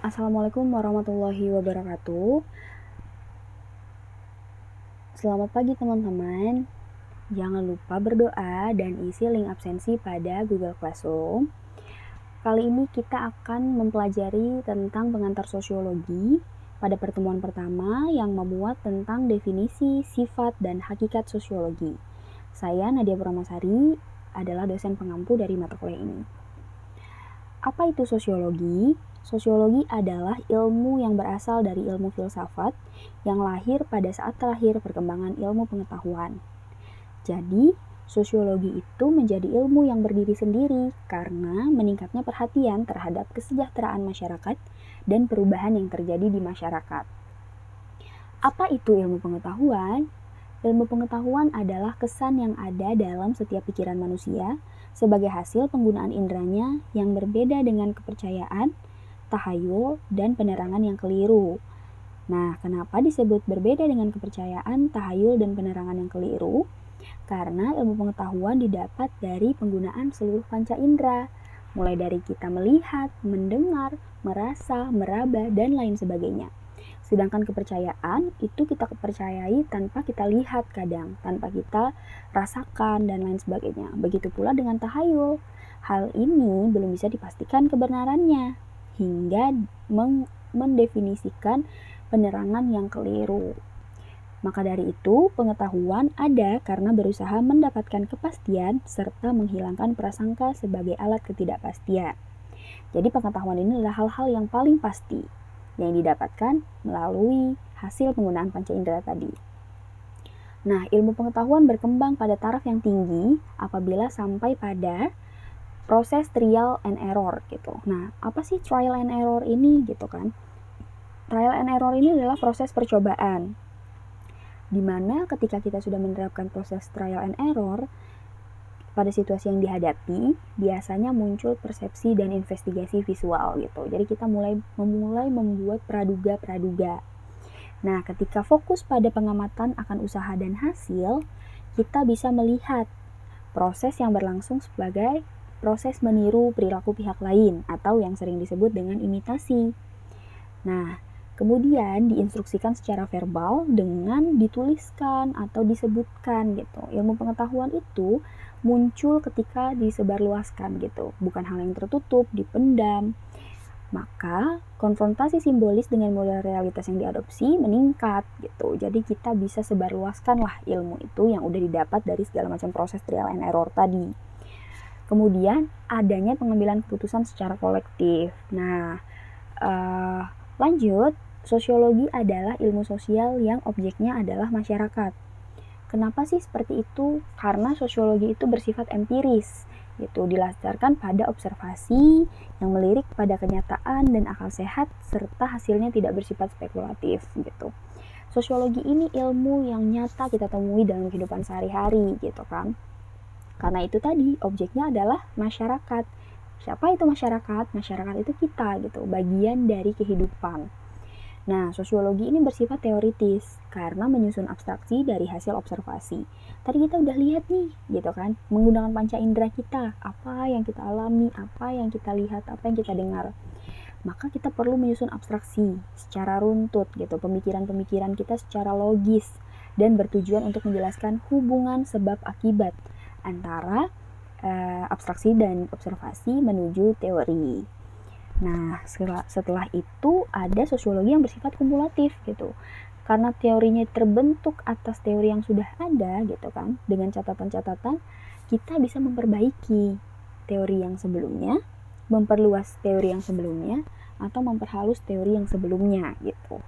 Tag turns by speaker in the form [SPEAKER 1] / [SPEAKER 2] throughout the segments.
[SPEAKER 1] Assalamualaikum warahmatullahi wabarakatuh. Selamat pagi teman-teman. Jangan lupa berdoa dan isi link absensi pada Google Classroom. Kali ini kita akan mempelajari tentang pengantar sosiologi pada pertemuan pertama yang memuat tentang definisi, sifat, dan hakikat sosiologi. Saya Nadia Purnamasari adalah dosen pengampu dari mata kuliah ini. Apa itu sosiologi? Sosiologi adalah ilmu yang berasal dari ilmu filsafat yang lahir pada saat terakhir perkembangan ilmu pengetahuan. Jadi, sosiologi itu menjadi ilmu yang berdiri sendiri karena meningkatnya perhatian terhadap kesejahteraan masyarakat dan perubahan yang terjadi di masyarakat. Apa itu ilmu pengetahuan? Ilmu pengetahuan adalah kesan yang ada dalam setiap pikiran manusia sebagai hasil penggunaan inderanya yang berbeda dengan kepercayaan, tahayul, dan penerangan yang keliru. Nah, kenapa disebut berbeda dengan kepercayaan, tahayul, dan penerangan yang keliru? Karena ilmu pengetahuan didapat dari penggunaan seluruh panca indera, mulai dari kita melihat, mendengar, merasa, meraba, dan lain sebagainya. Sedangkan kepercayaan itu kita percayai tanpa kita lihat kadang, tanpa kita rasakan dan lain sebagainya. Begitu pula dengan tahayul. Hal ini belum bisa dipastikan kebenarannya hingga mendefinisikan penerangan yang keliru. Maka dari itu, pengetahuan ada karena berusaha mendapatkan kepastian serta menghilangkan prasangka sebagai alat ketidakpastian. Jadi pengetahuan ini adalah hal-hal yang paling pasti yang didapatkan melalui hasil penggunaan panca indera tadi. Nah, ilmu pengetahuan berkembang pada taraf yang tinggi apabila sampai pada proses trial and error gitu. Nah, apa sih trial and error ini gitu kan? Trial and error ini adalah proses percobaan. Dimana ketika kita sudah menerapkan proses trial and error, pada situasi yang dihadapi, biasanya muncul persepsi dan investigasi visual gitu. Jadi kita mulai membuat praduga-praduga. Nah, ketika fokus pada pengamatan akan usaha dan hasil, kita bisa melihat proses yang berlangsung sebagai proses meniru perilaku pihak lain atau yang sering disebut dengan imitasi. Nah, kemudian diinstruksikan secara verbal dengan dituliskan atau disebutkan gitu. Ilmu pengetahuan itu muncul ketika disebarluaskan gitu, bukan hal yang tertutup, dipendam. Maka konfrontasi simbolis dengan model realitas yang diadopsi meningkat gitu. Jadi kita bisa sebarluaskan lah ilmu itu yang udah didapat dari segala macam proses trial and error tadi. Kemudian adanya pengambilan keputusan secara kolektif. Nah, lanjut, sosiologi adalah ilmu sosial yang objeknya adalah masyarakat. Kenapa sih seperti itu? Karena sosiologi itu bersifat empiris, gitu, didasarkan pada observasi yang melirik pada kenyataan dan akal sehat serta hasilnya tidak bersifat spekulatif, gitu. Sosiologi ini ilmu yang nyata kita temui dalam kehidupan sehari-hari, gitu kan. Karena itu tadi objeknya adalah masyarakat. Siapa itu masyarakat? Masyarakat itu kita, gitu, bagian dari kehidupan. Nah, sosiologi ini bersifat teoritis karena menyusun abstraksi dari hasil observasi. Tadi kita udah lihat nih, gitu kan, menggunakan panca indera kita, apa yang kita alami, apa yang kita lihat, apa yang kita dengar. Maka kita perlu menyusun abstraksi secara runtut, gitu, pemikiran-pemikiran kita secara logis dan bertujuan untuk menjelaskan hubungan sebab akibat antara abstraksi dan observasi menuju teori. Nah, setelah itu ada sosiologi yang bersifat kumulatif gitu. Karena teorinya terbentuk atas teori yang sudah ada gitu kan. Dengan catatan-catatan, kita bisa memperbaiki teori yang sebelumnya, memperluas teori yang sebelumnya, atau memperhalus teori yang sebelumnya gitu.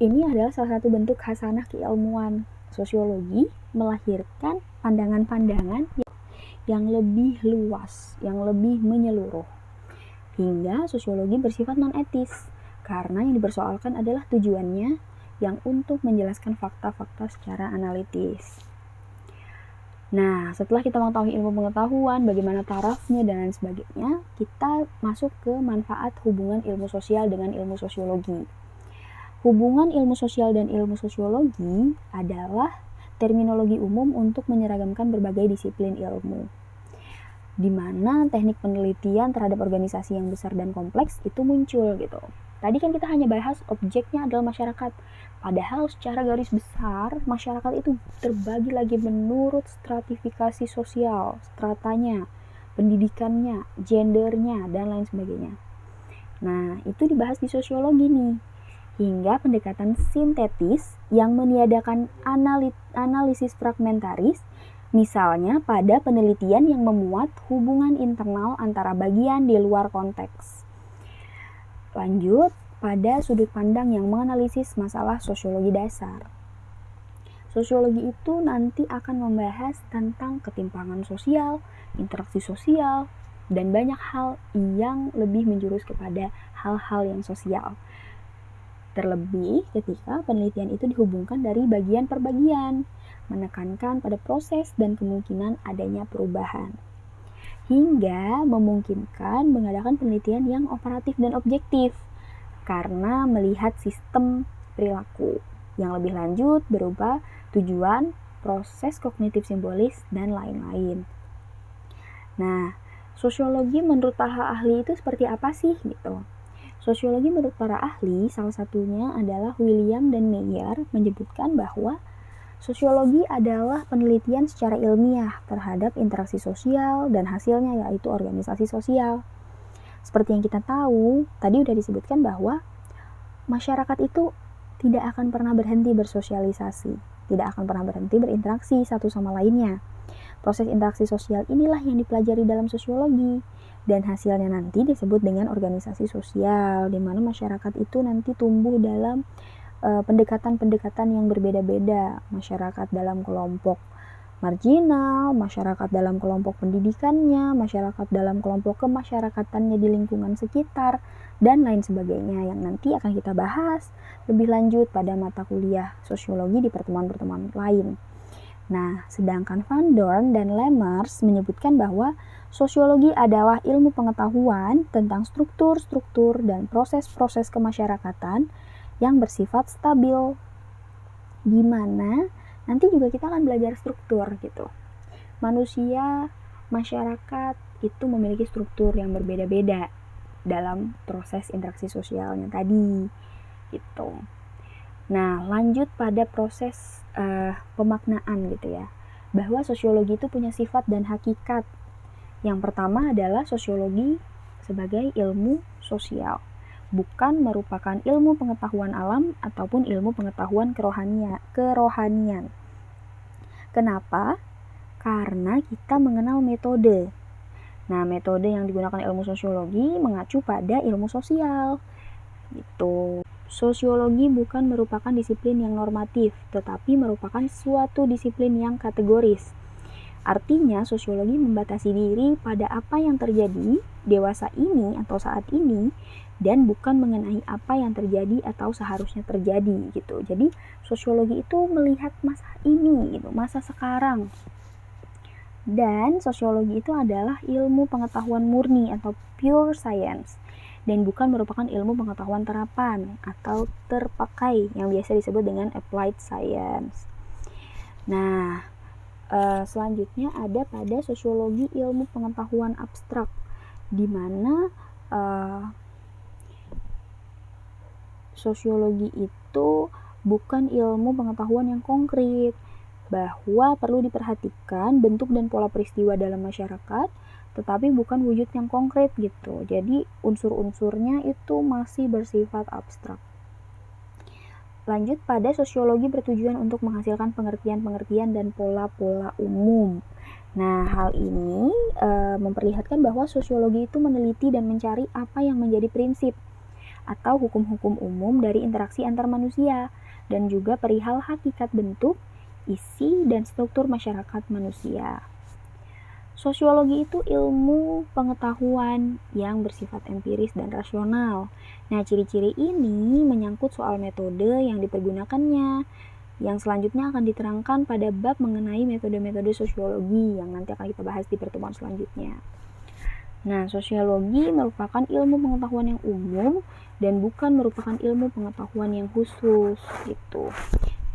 [SPEAKER 1] Ini adalah salah satu bentuk khasanah keilmuan. Sosiologi melahirkan pandangan-pandangan yang lebih luas, yang lebih menyeluruh. Hingga sosiologi bersifat non-etis, karena yang dipersoalkan adalah tujuannya yang untuk menjelaskan fakta-fakta secara analitis. Nah, setelah kita mengetahui ilmu pengetahuan, bagaimana tarafnya dan lain sebagainya, kita masuk ke manfaat hubungan ilmu sosial dengan ilmu sosiologi. Hubungan ilmu sosial dan ilmu sosiologi adalah terminologi umum untuk menyeragamkan berbagai disiplin ilmu. di mana teknik penelitian terhadap organisasi yang besar dan kompleks itu muncul gitu. Tadi kan kita hanya bahas objeknya adalah masyarakat, padahal secara garis besar masyarakat itu terbagi lagi menurut stratifikasi sosial, stratanya, pendidikannya, gendernya, dan lain sebagainya. Nah, itu dibahas di sosiologi nih, hingga pendekatan sintetis yang meniadakan analisis fragmentaris, misalnya pada penelitian yang memuat hubungan internal antara bagian di luar konteks. Lanjut, pada sudut pandang yang menganalisis masalah sosiologi dasar. Sosiologi itu nanti akan membahas tentang ketimpangan sosial, interaksi sosial, dan banyak hal yang lebih menjurus kepada hal-hal yang sosial. Terlebih ketika penelitian itu dihubungkan dari bagian per bagian, menekankan pada proses dan kemungkinan adanya perubahan, hingga memungkinkan mengadakan penelitian yang operatif dan objektif karena melihat sistem perilaku yang lebih lanjut berupa tujuan, proses kognitif simbolis, dan lain-lain. Nah, sosiologi menurut para ahli itu seperti apa sih gitu? Sosiologi menurut para ahli, salah satunya adalah William dan Meyer, menyebutkan bahwa sosiologi adalah penelitian secara ilmiah terhadap interaksi sosial dan hasilnya yaitu organisasi sosial. Seperti yang kita tahu, tadi udah disebutkan bahwa masyarakat itu tidak akan pernah berhenti bersosialisasi, tidak akan pernah berhenti berinteraksi satu sama lainnya. Proses interaksi sosial inilah yang dipelajari dalam sosiologi, dan hasilnya nanti disebut dengan organisasi sosial, di mana masyarakat itu nanti tumbuh dalam pendekatan-pendekatan yang berbeda-beda. Masyarakat dalam kelompok marginal, masyarakat dalam kelompok pendidikannya, masyarakat dalam kelompok kemasyarakatannya di lingkungan sekitar, dan lain sebagainya yang nanti akan kita bahas lebih lanjut pada mata kuliah sosiologi di pertemuan-pertemuan lain. Nah, sedangkan Van Dorn dan Lemers menyebutkan bahwa sosiologi adalah ilmu pengetahuan tentang struktur-struktur dan proses-proses kemasyarakatan yang bersifat stabil, di mana nanti juga kita akan belajar struktur gitu. Manusia, masyarakat itu memiliki struktur yang berbeda-beda dalam proses interaksi sosialnya tadi gitu. Nah, lanjut pada proses pemaknaan gitu ya, bahwa sosiologi itu punya sifat dan hakikat. Yang pertama adalah sosiologi sebagai ilmu sosial, bukan merupakan ilmu pengetahuan alam ataupun ilmu pengetahuan kerohanian. Kenapa? Karena kita mengenal metode. Nah, metode yang digunakan ilmu sosiologi mengacu pada ilmu sosial. Gitu. Sosiologi bukan merupakan disiplin yang normatif, tetapi merupakan suatu disiplin yang kategoris. Artinya, sosiologi membatasi diri pada apa yang terjadi dewasa ini atau saat ini, dan bukan mengenai apa yang terjadi atau seharusnya terjadi gitu. Jadi, sosiologi itu melihat masa ini gitu, masa sekarang. Dan sosiologi itu adalah ilmu pengetahuan murni atau pure science, dan bukan merupakan ilmu pengetahuan terapan atau terpakai yang biasa disebut dengan applied science. Nah, selanjutnya ada pada sosiologi ilmu pengetahuan abstrak, di mana sosiologi itu bukan ilmu pengetahuan yang konkret, bahwa perlu diperhatikan bentuk dan pola peristiwa dalam masyarakat, tetapi bukan wujud yang konkret gitu. Jadi unsur-unsurnya itu masih bersifat abstrak. Lanjut pada sosiologi bertujuan untuk menghasilkan pengertian-pengertian dan pola-pola umum. Nah, hal ini memperlihatkan bahwa sosiologi itu meneliti dan mencari apa yang menjadi prinsip atau hukum-hukum umum dari interaksi antar manusia, dan juga perihal hakikat bentuk, isi, dan struktur masyarakat manusia. Sosiologi itu ilmu pengetahuan yang bersifat empiris dan rasional. Nah, ciri-ciri ini menyangkut soal metode yang dipergunakannya, yang selanjutnya akan diterangkan pada bab mengenai metode-metode sosiologi yang nanti akan kita bahas di pertemuan selanjutnya. Nah, sosiologi merupakan ilmu pengetahuan yang umum dan bukan merupakan ilmu pengetahuan yang khusus gitu.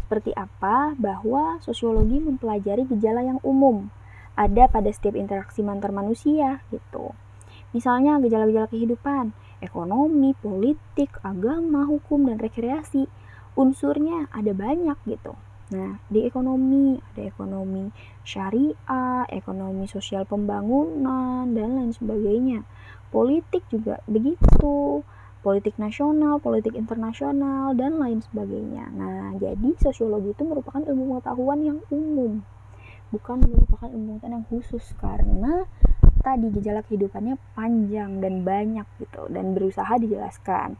[SPEAKER 1] Seperti apa? Bahwa sosiologi mempelajari gejala yang umum ada pada setiap interaksi antar manusia gitu. Misalnya gejala-gejala kehidupan, ekonomi, politik, agama, hukum, dan rekreasi. Unsurnya ada banyak gitu. Nah, di ekonomi ada ekonomi syariah, ekonomi sosial pembangunan, dan lain sebagainya. Politik juga begitu, politik nasional, politik internasional, dan lain sebagainya. Nah, jadi sosiologi itu merupakan ilmu pengetahuan yang umum, bukan merupakan ilmu pengetahuan yang khusus, karena tadi gejala kehidupannya panjang dan banyak gitu, dan berusaha dijelaskan.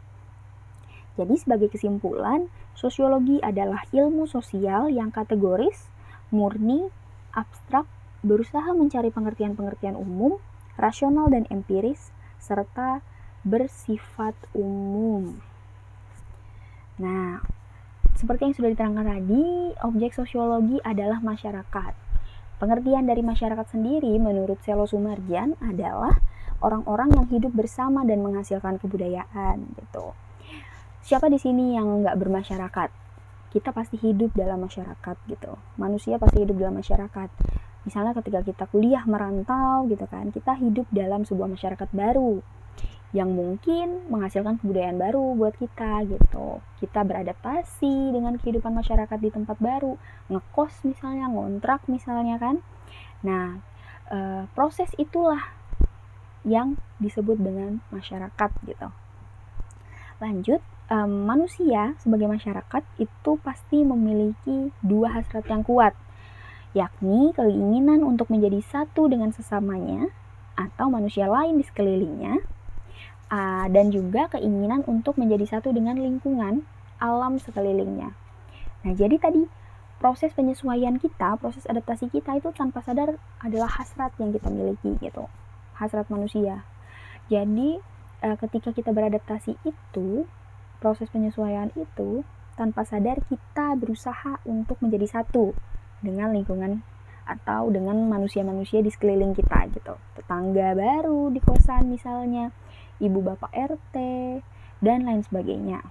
[SPEAKER 1] Jadi sebagai kesimpulan, sosiologi adalah ilmu sosial yang kategoris, murni, abstrak, berusaha mencari pengertian-pengertian umum, rasional dan empiris, serta bersifat umum. Nah, seperti yang sudah diterangkan tadi, objek sosiologi adalah masyarakat. Pengertian dari masyarakat sendiri menurut Selo Sumarjan adalah orang-orang yang hidup bersama dan menghasilkan kebudayaan gitu. Siapa di sini yang nggak bermasyarakat? Kita pasti hidup dalam masyarakat gitu. Manusia pasti hidup dalam masyarakat. Misalnya ketika kita kuliah merantau gitu kan, kita hidup dalam sebuah masyarakat baru yang mungkin menghasilkan kebudayaan baru buat kita gitu. Kita beradaptasi dengan kehidupan masyarakat di tempat baru, ngekos misalnya, ngontrak misalnya kan. Nah, proses itulah yang disebut dengan masyarakat gitu. Lanjut, manusia sebagai masyarakat itu pasti memiliki dua hasrat yang kuat, yakni keinginan untuk menjadi satu dengan sesamanya atau manusia lain di sekelilingnya, dan juga keinginan untuk menjadi satu dengan lingkungan alam sekelilingnya. Nah, jadi tadi proses penyesuaian kita, proses adaptasi kita itu tanpa sadar adalah hasrat yang kita miliki gitu, hasrat manusia. Jadi ketika kita beradaptasi itu, proses penyesuaian itu, tanpa sadar kita berusaha untuk menjadi satu dengan lingkungan atau dengan manusia-manusia di sekeliling kita gitu. Tetangga baru di kosan misalnya, ibu bapak RT, dan lain sebagainya.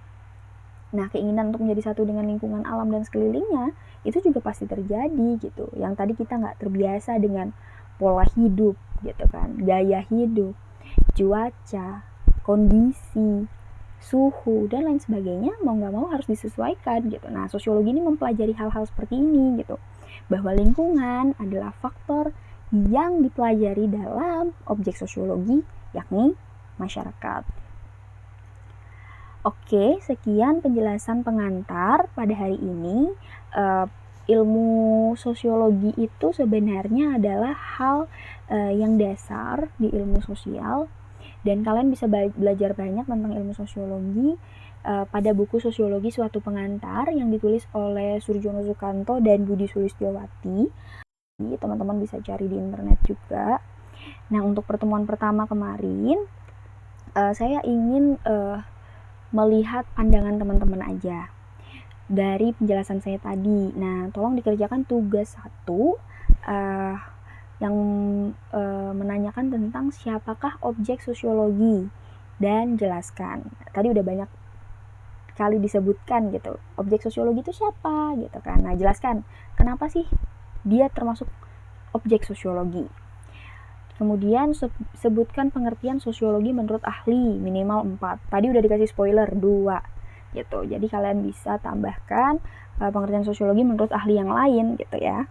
[SPEAKER 1] Nah, keinginan untuk menjadi satu dengan lingkungan alam dan sekelilingnya itu juga pasti terjadi gitu. Yang tadi kita nggak terbiasa dengan pola hidup gitu kan, gaya hidup, cuaca, kondisi, suhu, dan lain sebagainya, mau nggak mau harus disesuaikan gitu. Nah, sosiologi ini mempelajari hal-hal seperti ini gitu, bahwa lingkungan adalah faktor yang dipelajari dalam objek sosiologi, yakni masyarakat. Oke, sekian penjelasan pengantar pada hari ini. Ilmu sosiologi itu sebenarnya adalah hal yang dasar di ilmu sosial, dan kalian bisa belajar banyak tentang ilmu sosiologi pada buku Sosiologi Suatu Pengantar yang ditulis oleh Surjono Sukanto dan Budi Sulistyowati. Teman-teman bisa cari di internet juga. Nah, untuk pertemuan pertama kemarin, saya ingin melihat pandangan teman-teman aja dari penjelasan saya tadi. Nah, tolong dikerjakan tugas 1 yang menanyakan tentang siapakah objek sosiologi, dan jelaskan. Tadi udah banyak kali disebutkan gitu, objek sosiologi itu siapa gitu kan. Nah, jelaskan kenapa sih dia termasuk objek sosiologi. Kemudian sebutkan pengertian sosiologi menurut ahli, minimal 4. Tadi udah dikasih spoiler 2 gitu. Jadi kalian bisa tambahkan pengertian sosiologi menurut ahli yang lain gitu ya.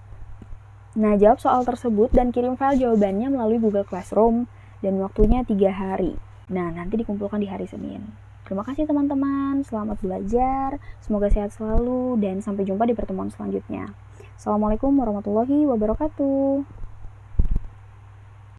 [SPEAKER 1] Nah, jawab soal tersebut dan kirim file jawabannya melalui Google Classroom, dan waktunya 3 hari. Nah, nanti dikumpulkan di hari Senin. Terima kasih teman-teman, selamat belajar, semoga sehat selalu, dan sampai jumpa di pertemuan selanjutnya. Assalamualaikum warahmatullahi wabarakatuh.